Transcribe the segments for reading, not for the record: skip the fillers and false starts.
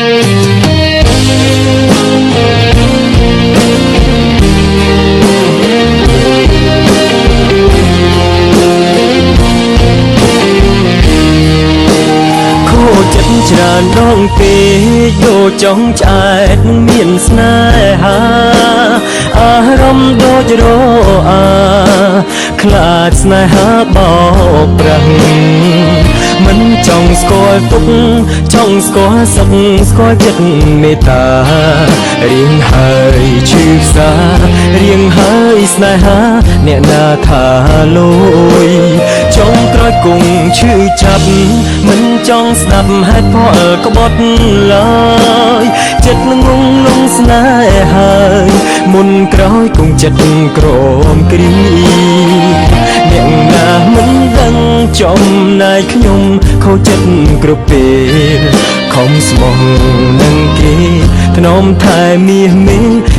ច្រើនដងពេកដូចចង់ឆ្អែតនឹងមានស្នេហាអារម្មណ៍ដូចរអាខ្លាចស្នេហាបោកប្រាស់មិនចង់ស្គាល់ទុកចង់ស្គាល់សុខស្គាល់ចិត្តមេត្តារៀងហើយឈឺផ្សារៀងហើយស្នេហាអ្នកណាថាលយចង់ក្រោយគង់ឈឺចាប់មិនចង់ស្ដាប់ហេតុផលក្បត់ឡើយចិត្តងងលងស្នេហាមុនក្រោយគង់ចិត្តក្រមគ្រីអ្នកណាមិនដឹងចំណែកខ្ញុំខូចចិត្តគ្រប់ពេលខំស្មោះនឹងគេធ្នមថែមាសមេ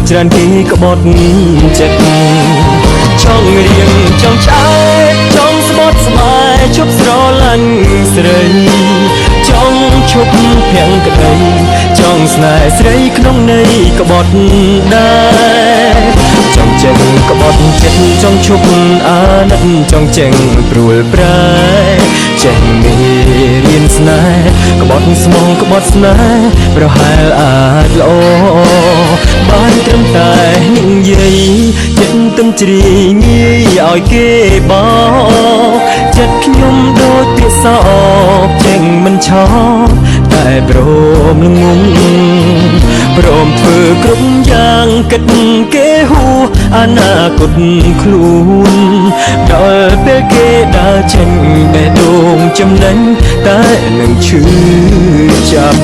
ច្រើនគេក្បត់ចិត្តចង់រៀងចង់ឆ្អែតចង់ស្បត់ស្បាយជប់ស្រឡាញ់ស្រីចង់ឈប់ភាំងក្តីចង់ស្នេហ៍ស្រីក្នុងន័យក្បត់ដែរចង់ចេញក្បត់ចិត្តចង់ឈប់អាណិតចង់ចេញព្រួលប្រែចេញមេរៀនស្នេហ៍ក្បត់ស្មងក្បត់ស្នេហ៍ប្រហែលអាចល្អបានត្រឹមតែនិយាយចិត្តទឹមជ្រាយងាយឲ្យគេបោកចិត្តខ្ញុំដូចពាក្យសោកចេញមិនឆោតតែព្រមងងព្រមធ្វើគ្រប់យ៉ាងគិតគេហួអនាគតខ្លួនដល់ពេលគេដើរចេញបេះដូងចំណេញតែនឹងឈឺចាប់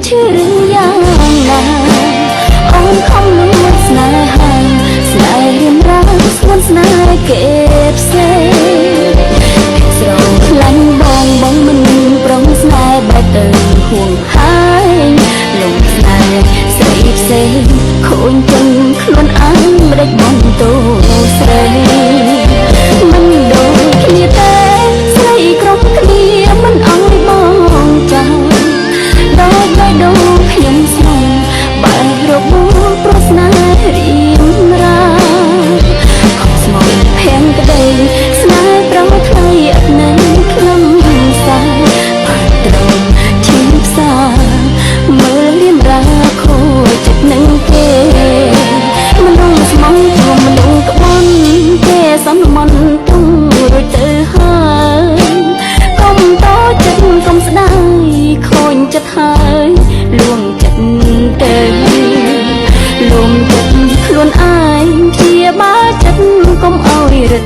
ชื่ออย่างนาอ้อมคำล้วนสนายหางสนายเรียมรักสวนสนายเก็บเส้นสรองพลังบองบองมันปรองสนายใบเตยห่วงหายลงสนายใส่เส้นโคนจนคล้วนอ้างไม่ได้บองโตใส่มันโดนเคลียแต่ใส่กรอบเคลียมันเอาบองจังដល់ដោយដូរខ្ញុំស្នេហ៍បែបរបួសប្រស្នារៀមរាខំស្មោះភាំងក្តីស្នេហ៍ប្រងថ្លៃអត់នៅខ្លឹមសារបាត់ត្រង់ឈាមផ្សាមើលលៀមរាខូចចិត្តនឹងគេមនុស្សស្មោះជុំមនុស្សក្បន់គេសំមន់ទុំរួចទៅហើយកុំតចិត្តកុំស្ដាយខូចចិត្តហើយលួងចិត្តទៅលួងចិត្តខ្លួនឯងព្យាបាលចិត្តកុំឲ្យរឹត